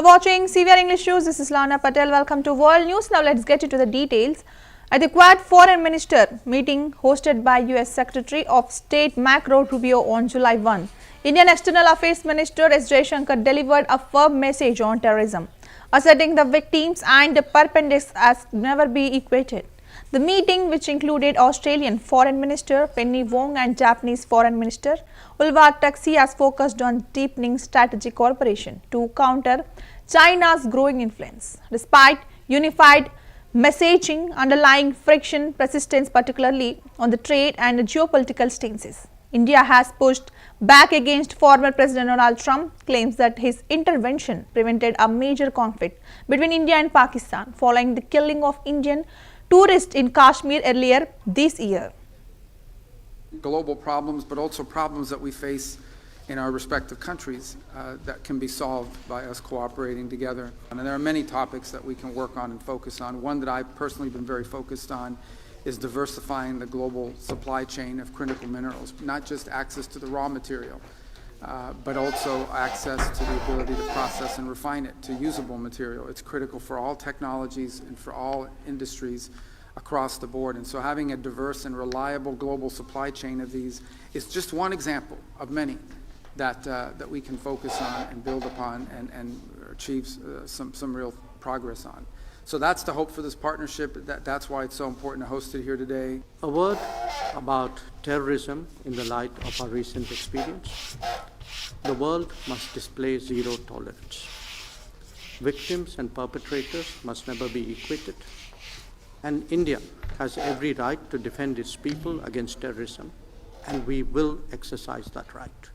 are watching CVR English News. This is Lana Patel. Welcome to World News. Now let's get into the details. At the Quad Foreign Minister meeting hosted by US Secretary of State Marco Rubio on July 1, Indian External Affairs Minister S. Jaishankar delivered a firm message on terrorism, asserting the victims and the perpetrators as never be equated. The meeting, which included Australian Foreign Minister Penny Wong and Japanese Foreign Minister Ulva Taxi, has focused on deepening strategic cooperation to counter China's growing influence. Despite unified messaging, underlying friction persistence, particularly on the trade and the geopolitical stances. India has pushed back against former President Donald Trump's claims that his intervention prevented a major conflict between India and Pakistan following the killing of Indian tourists in Kashmir earlier this year. Global problems, but also problems that we face in our respective countries that can be solved by us cooperating together. And there are many topics that we can work on and focus on. One that I've personally been very focused on is diversifying the global supply chain of critical minerals, not just access to the raw material, but also access to the ability to process and refine it to usable material. It's critical for all technologies and for all industries across the board. And so having a diverse and reliable global supply chain of these is just one example of many that we can focus on and build upon and achieve some real progress on. So that's the hope for this partnership. That's why it's so important to host it here today. A word about terrorism in the light of our recent experience. The world must display zero tolerance. Victims and perpetrators must never be equated. And India has every right to defend its people against terrorism, and we will exercise that right.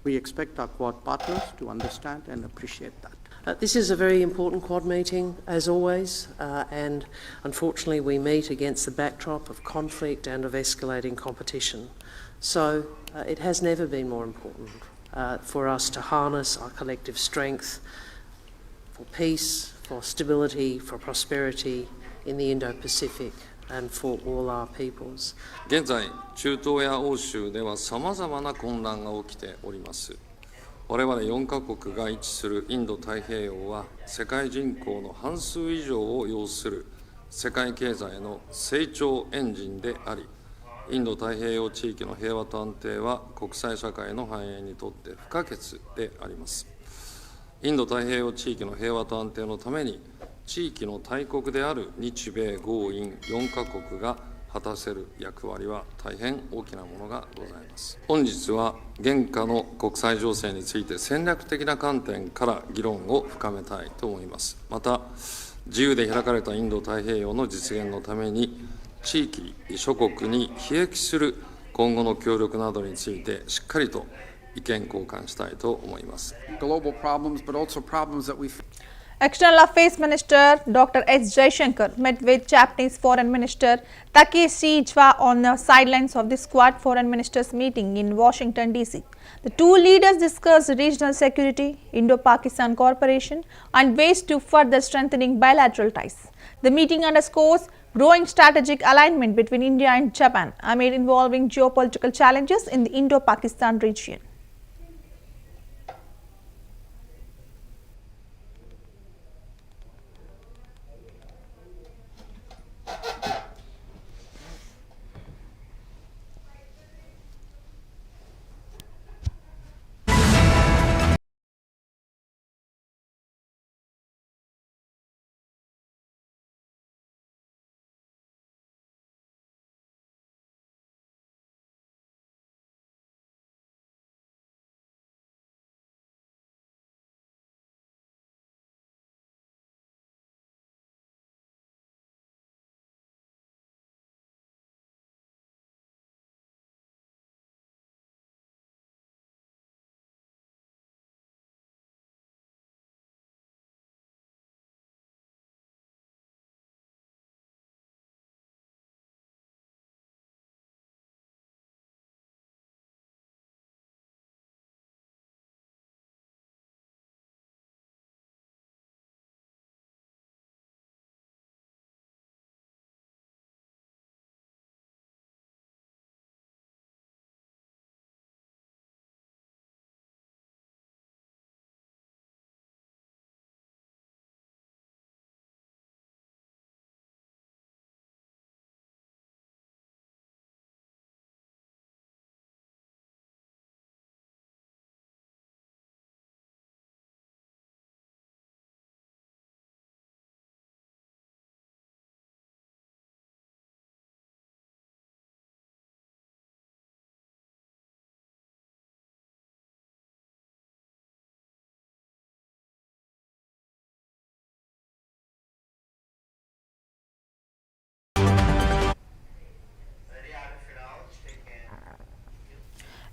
We expect our Quad partners to understand and appreciate that. This is a very important Quad meeting, as always, and unfortunately we meet against the backdrop of conflict and of escalating competition. So it has never been more important for us to harness our collective strength for peace, for stability, for prosperity in the Indo-Pacific and for all our peoples. 現在、中東や欧州ではさまざまな混乱が起きております。我々4カ国が位置するインド太平洋は世界人口の半数以上を要する世界経済の成長エンジンであり、インド太平洋地域の平和と安定は国際社会の繁栄にとって不可欠であります。インド太平洋地域の平和と安定のために地域の大国である日米豪印4カ国が果たせる役割は大変大きなものがございます。本日は現下の国際情勢について戦略的な観点から議論を深めたいと思います。また、自由で開かれたインド太平洋の実現のために地域諸国に裨益する今後の協力などについてしっかりと意見交換したいと思います。Global problems, but also problems that we External Affairs Minister Dr. S. Jaishankar met with Japanese Foreign Minister Takeshi Iichwa on the sidelines of the Quad Foreign Ministers meeting in Washington, D.C. The two leaders discussed regional security, Indo-Pakistan cooperation, and ways to further strengthening bilateral ties. The meeting underscores growing strategic alignment between India and Japan amid evolving geopolitical challenges in the Indo-Pakistan region.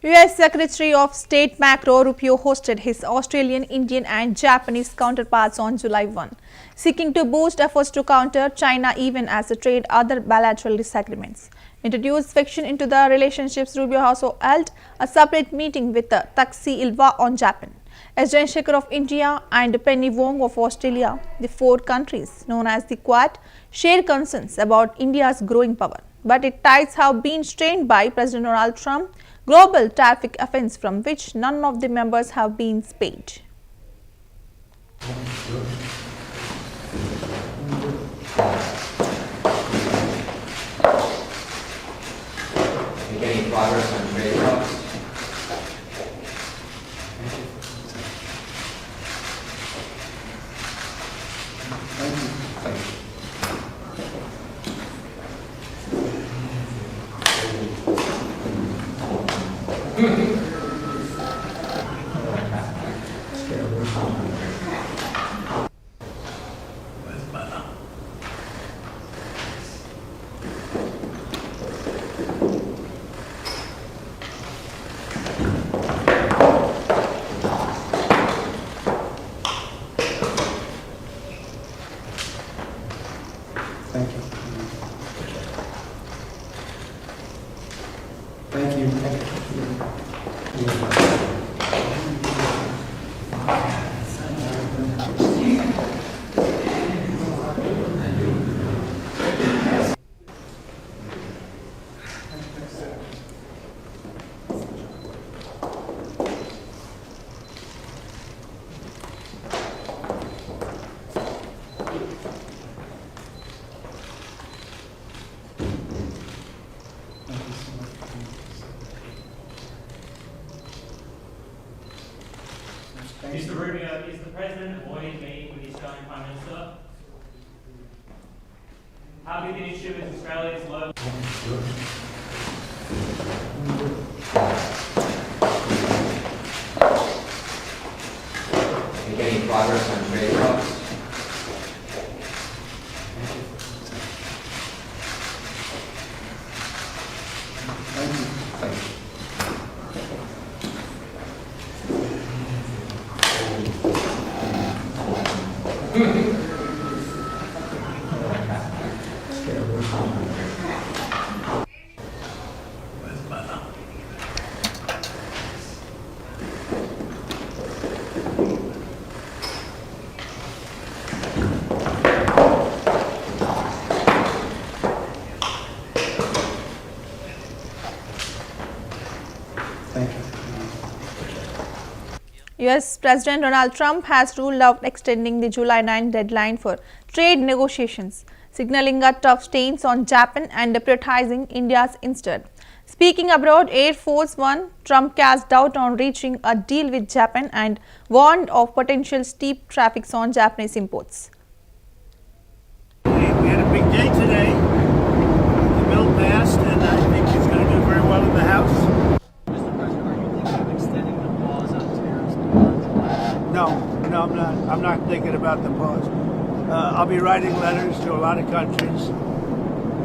US Secretary of State Marco Rubio hosted his Australian, Indian and Japanese counterparts on July 1, seeking to boost efforts to counter China even as the trade other bilateral disagreements. Introduced fiction into the relationships, Rubio also held a separate meeting with Taksi Ilva on Japan. As Jaishankar of India and Penny Wong of Australia, the four countries, known as the Quad, share concerns about India's growing power. But its ties have been strained by President Donald Trump global traffic offense from which none of the members have been spared. Any progress on trade talks? Thank you. Thank you. Mr. Rubio, is the President avoiding meeting with the Australian Prime Minister? How big an issue is Australia's low? Any progress on trade talks? US President Donald Trump has ruled out extending the July 9 deadline for trade negotiations, signaling a tough stance on Japan and prioritizing India's instead. Speaking abroad, Air Force One, Trump cast doubt on reaching a deal with Japan and warned of potential steep tariffs on Japanese imports. We had a big day today. The bill passed, and I think it's going to do very well in the House. Mr. President, are you thinking of extending the pause on tariffs beyond July? No, I'm not. I'm not thinking about the pause. I'll be writing letters to a lot of countries,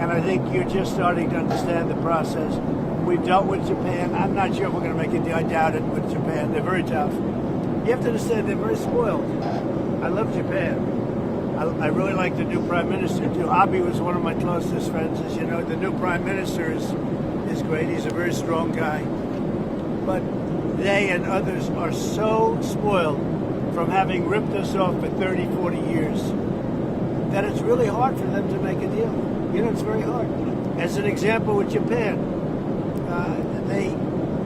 and I think you're just starting to understand the process. We've dealt with Japan. I'm not sure if we're going to make a deal. I doubt it with Japan. They're very tough. You have to understand they're very spoiled. I love Japan. I really like the new Prime Minister, too. Abe was one of my closest friends. As you know, the new Prime Minister is great. He's a very strong guy. But they and others are so spoiled from having ripped us off for 30, 40 years that it's really hard for them to make a deal. You know, it's very hard. As an example with Japan, they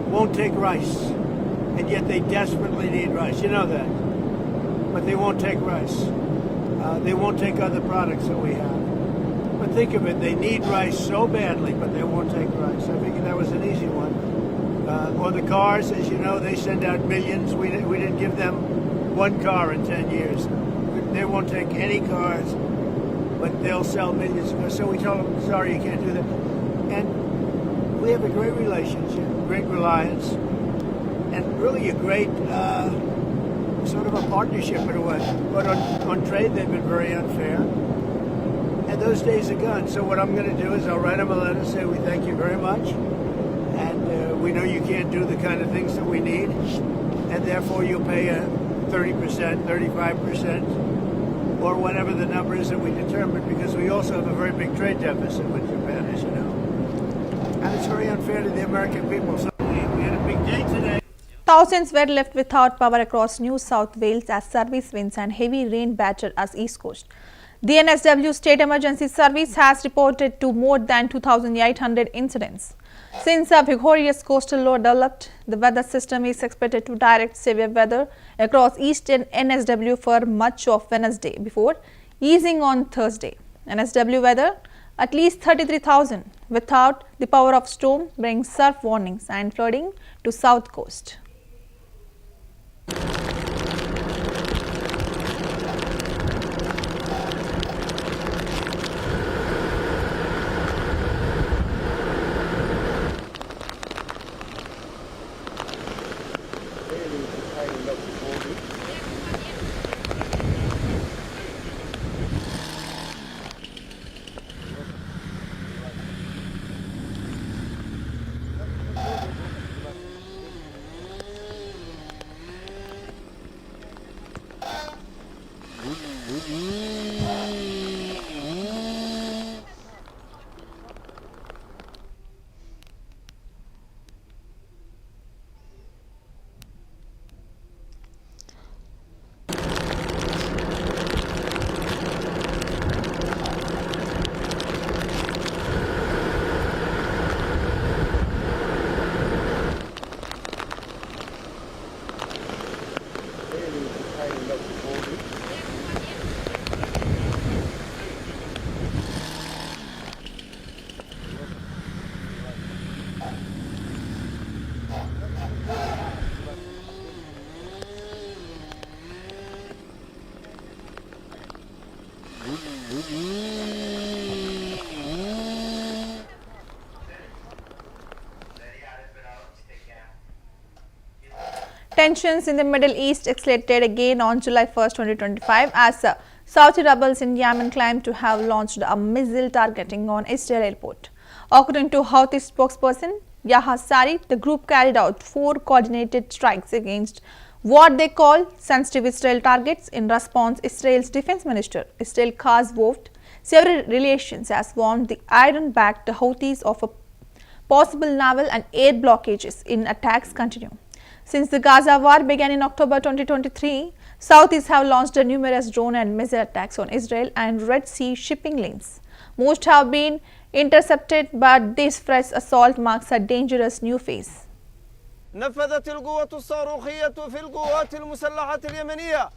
won't take rice, and yet they desperately need rice. You know that. But they won't take rice. They won't take other products that we have. But think of it, they need rice so badly, but they won't take rice. I figured that was an easy one. Or the cars, as you know, they send out millions. We didn't give them one car in 10 years. They won't take any cars, but they'll sell millions of cars. So we told them, sorry, you can't do that. And we have a great relationship, great reliance, and really a great sort of a partnership in a way. But on trade, they've been very unfair. And those days are gone. So what I'm going to do is I'll write them a letter, say we thank you very much. And We know you can't do the kind of things that we need, and therefore you'll pay a 30%, 35%, or whatever the number is that we determine, because we also have a very big trade deficit with Japan, as you know. And it's very unfair to the American people. So we had a big day today. Thousands were left without power across New South Wales as service winds and heavy rain battered us East Coast. The NSW State Emergency Service has reported to more than 2,800 incidents. Since a vigorous coastal low developed, the weather system is expected to direct severe weather across eastern NSW for much of Wednesday before easing on Thursday. NSW weather, at least 33,000 without the power of storm, brings surf warnings and flooding to South Coast. Tensions in the Middle East escalated again on July 1, 2025 as Saudi rebels in Yemen claimed to have launched a missile targeting on Israel airport. According to Houthi spokesperson Yahya Sari, the group carried out 4 coordinated strikes against what they call sensitive Israel targets. In response, Israel's defense minister Israel Katz vowed several relations has warned the Iran-backed Houthis of a possible naval and air blockages in attacks continue. Since the Gaza war began in October 2023, Saudis have launched numerous drone and missile attacks on Israel and Red Sea shipping lanes. Most have been intercepted, but this fresh assault marks a dangerous new phase. نفذت القوة الصاروخية في القوات المسلحة اليمنية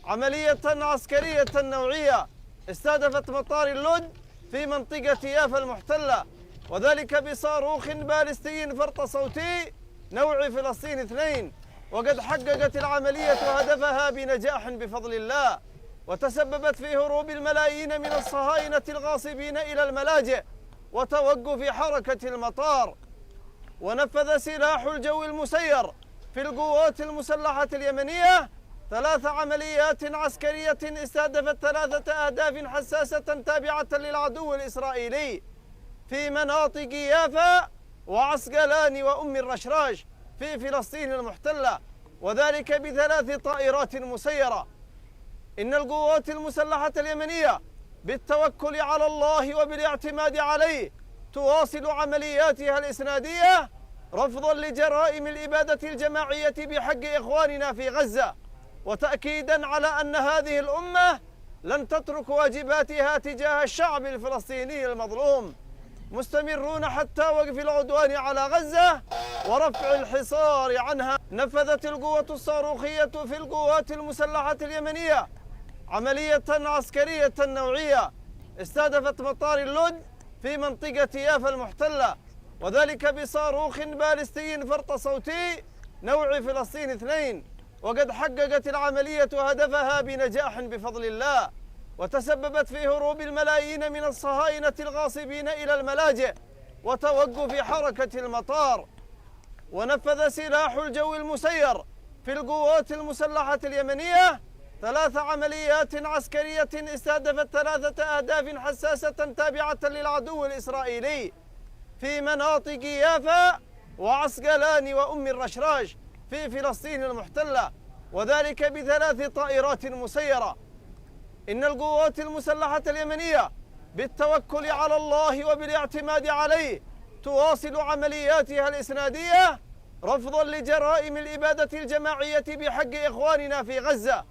عملية عسكرية نوعية استهدفت مطار اللد في منطقة يافا المحتلة، وذلك بصاروخ باليستي فرط صوتي نوع فلسطين 2، وقد حققت العملية هدفها بنجاح بفضل الله، وتسببت في هروب الملايين من الصهاينة الغاصبين إلى الملاجئ وتوقف حركة المطار. ونفذ سلاح الجو المسير في القوات المسلحة اليمنية 3 عمليات عسكرية استهدفت 3 أهداف حساسة تابعة للعدو الإسرائيلي في مناطق يافا وعسقلان وأم الرشراش في فلسطين المحتلة، وذلك ب3 طائرات مسيرة. إن القوات المسلحة اليمنية بالتوكل على الله وبالاعتماد عليه تواصل عملياتها الإسنادية رفضا لجرائم الإبادة الجماعية بحق إخواننا في غزة، وتأكيدا على أن هذه الأمة لن تترك واجباتها تجاه الشعب الفلسطيني المظلوم، مستمرون حتى وقف العدوان على غزة ورفع الحصار عنها. نفذت القوة الصاروخية في القوات المسلحة اليمنية عملية عسكرية نوعية استهدفت مطار اللد في منطقة يافا المحتلة، وذلك بصاروخ باليستي فرط صوتي نوع فلسطين 2، وقد حققت العملية هدفها بنجاح بفضل الله، وتسببت في هروب الملايين من الصهاينة الغاصبين إلى الملاجئ وتوقف حركة المطار. ونفذ سلاح الجو المسير في القوات المسلحة اليمنية 3 عمليات عسكرية استهدفت 3 أهداف حساسة تابعة للعدو الإسرائيلي في مناطق يافا وعسقلان وأم الرشراش في فلسطين المحتلة، وذلك ب3 طائرات مسيرة. إن القوات المسلحة اليمنية بالتوكل على الله وبالاعتماد عليه تواصل عملياتها الإسنادية رفضا لجرائم الإبادة الجماعية بحق إخواننا في غزة،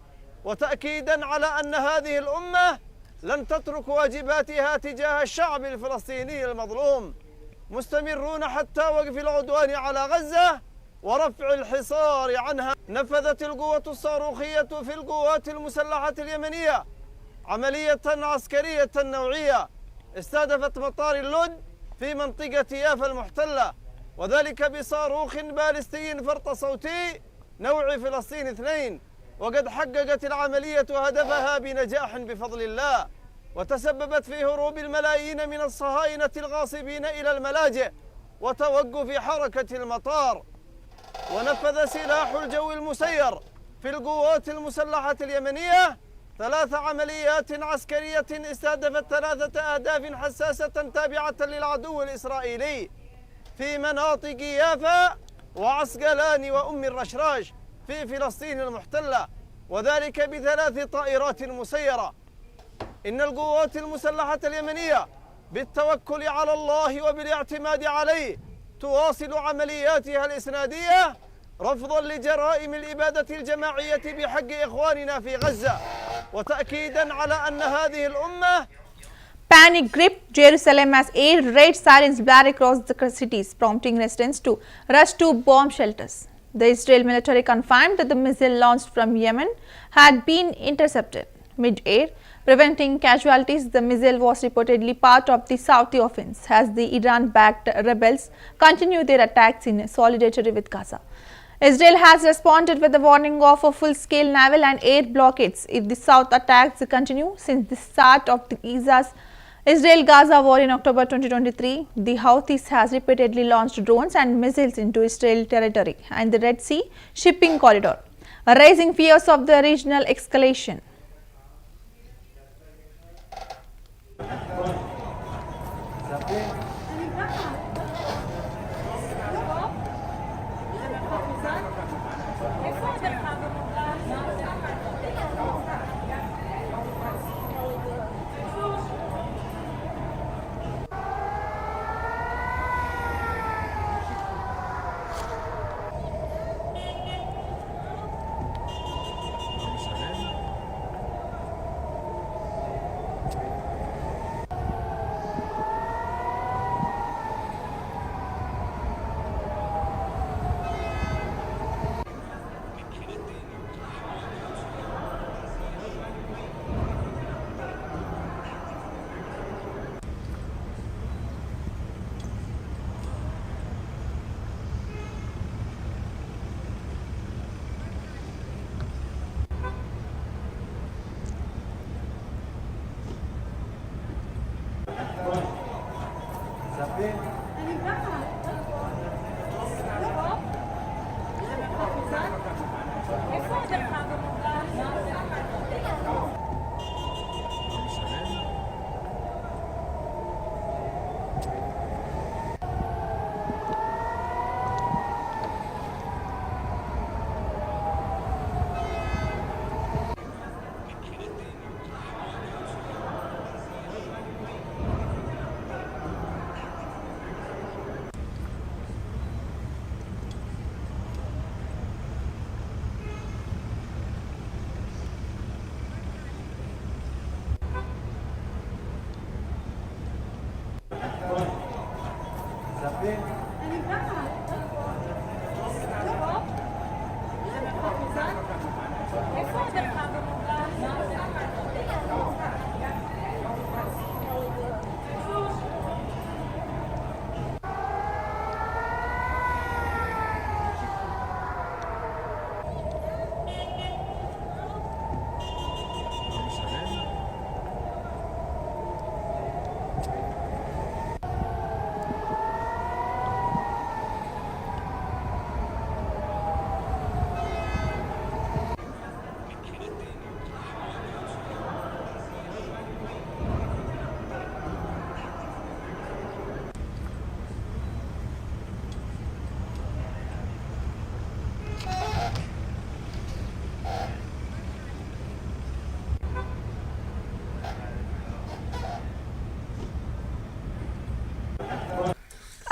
وتأكيدا على أن هذه الأمة لن تترك واجباتها تجاه الشعب الفلسطيني المظلوم، مستمرون حتى وقف العدوان على غزة ورفع الحصار عنها. نفذت القوة الصاروخية في القوات المسلحة اليمنية عملية عسكرية نوعية استهدفت مطار اللد في منطقة يافا المحتلة، وذلك بصاروخ باليستي فرط صوتي نوع فلسطين 2، وقد حققت العملية هدفها بنجاح بفضل الله، وتسببت في هروب الملايين من الصهاينة الغاصبين إلى الملاجئ وتوقف حركة المطار. ونفذ سلاح الجو المسير في القوات المسلحة اليمنية 3 عمليات عسكرية استهدفت 3 أهداف حساسة تابعة للعدو الإسرائيلي في مناطق يافا وعسقلان وأم الرشراش في فلسطين المحتلة، وذلك ب3 طائرات مسيرة. إن القوات المسلحة اليمنية بالتوكل على الله وبالاعتماد عليه تواصل عملياتها الإسنادية رفضا لجرائم الإبادة الجماعية بحق إخواننا في غزة، وتأكيدا على أن هذه الأمة. Panic gripped Jerusalem as air raid sirens blare across the cities, prompting residents to rush to bomb shelters. The Israel military confirmed that the missile launched from Yemen had been intercepted mid-air, preventing casualties. The missile was reportedly part of the Saudi offense as the Iran-backed rebels continue their attacks in solidarity with Gaza. Israel has responded with a warning of a full-scale naval and air blockades if the South attacks continue. Since the start of the Israel-Gaza war in October 2023, the Houthis has repeatedly launched drones and missiles into Israel territory and the Red Sea shipping corridor, raising fears of the regional escalation.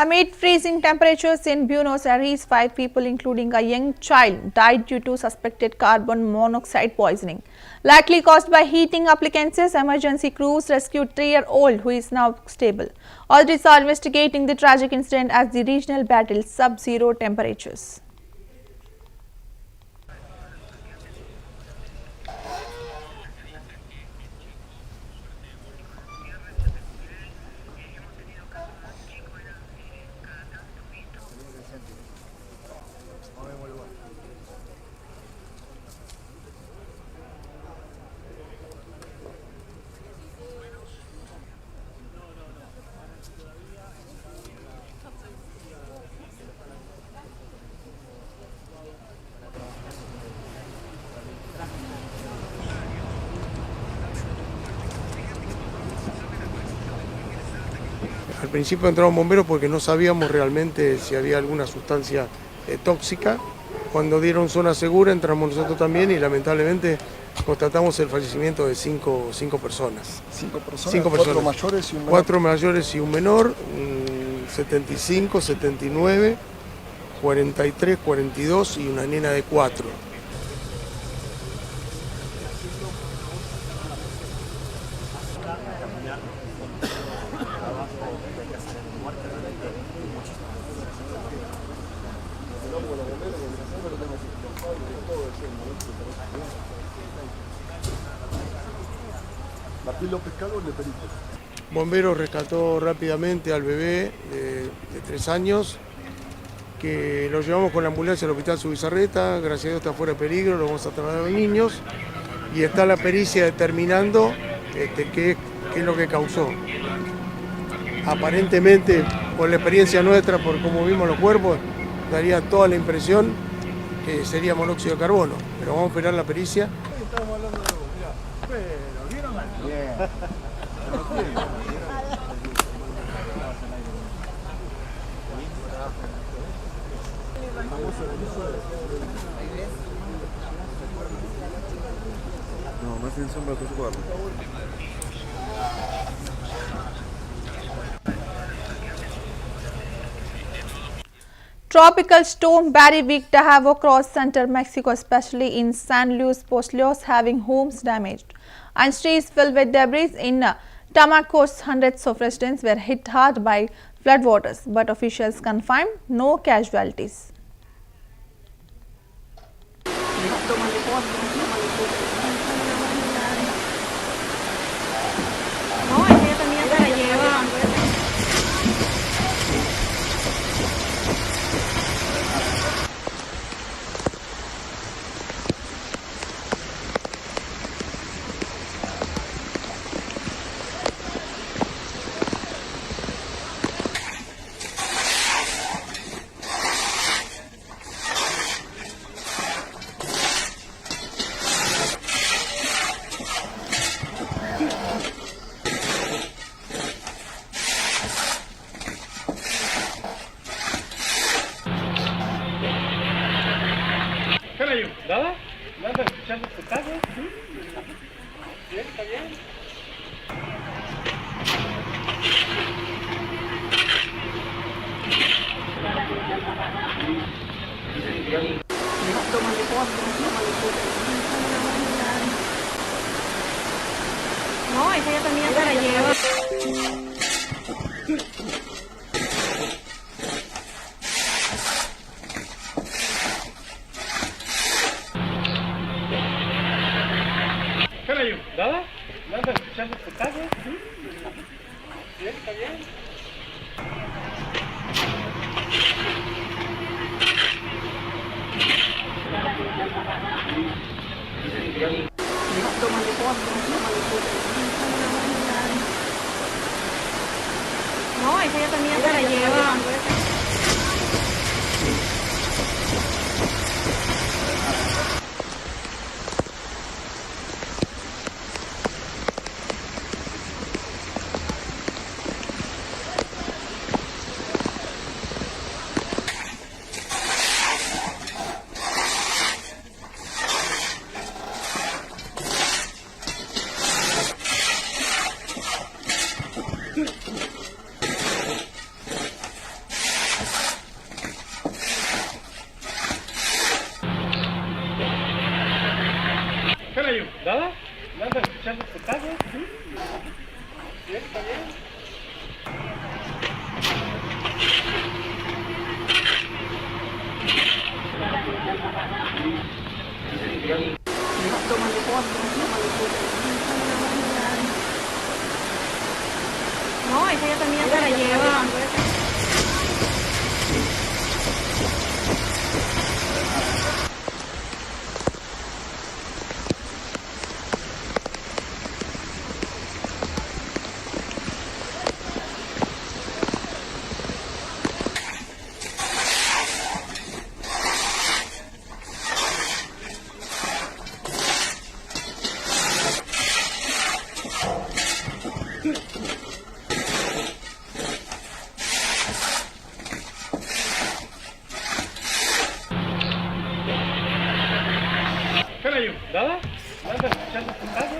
Amid freezing temperatures in Buenos Aires, 5 people, including a young child, died due to suspected carbon monoxide poisoning. Likely caused by heating appliances, emergency crews rescued 3-year-old who is now stable. Authorities are investigating the tragic incident as the regional battles sub-zero temperatures. Al principio entraron bomberos porque no sabíamos realmente si había alguna sustancia tóxica. Cuando dieron zona segura entramos nosotros también y lamentablemente constatamos el fallecimiento de cinco personas. ¿Cinco personas? ¿4 mayores y un menor? 4 mayores y un menor, 75, 79, 43, 42 y una nena de 4. Bomberos rescató rápidamente al bebé de 3 años, que lo llevamos con la ambulancia al hospital Subizarreta. Gracias a Dios está fuera de peligro, lo vamos a trasladar a los niños y está la pericia determinando qué es lo que causó. Aparentemente, por la experiencia nuestra, por cómo vimos los cuerpos, daría toda la impresión que sería monóxido de carbono, pero vamos a esperar la pericia. Estamos hablando de vos, mirá. Pero, ¿vieron? Bien. No, más en sombra tu cuerpo. Tropical storm Barry week have crossed central Mexico, especially in San Luis Potosí, having homes damaged and streets filled with debris. In Tamaulipas, hundreds of residents were hit hard by floodwaters, but officials confirm no casualties. ¿Nada? ¿Nada? ¿Escuchando tu casa? ¿Sí? ¿Bien? ¿Está bien? No, esa ya tenía para llevar. ¿Nada? ¿Nada? ¿Escuchando tu casa? ¿Sí? ¿Bien? ¿Está bien? No, esa ya también se la lleva. ¿Qué le ayudo? ¿Nada? ¿Nada? ¿Escuchando tu caso?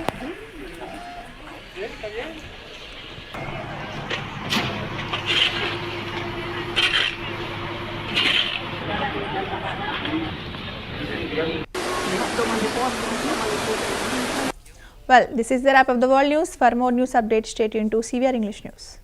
¿Bien? ¿Está bien? Well, this is the wrap of the world news. For more news updates, stay tuned to CVR English News.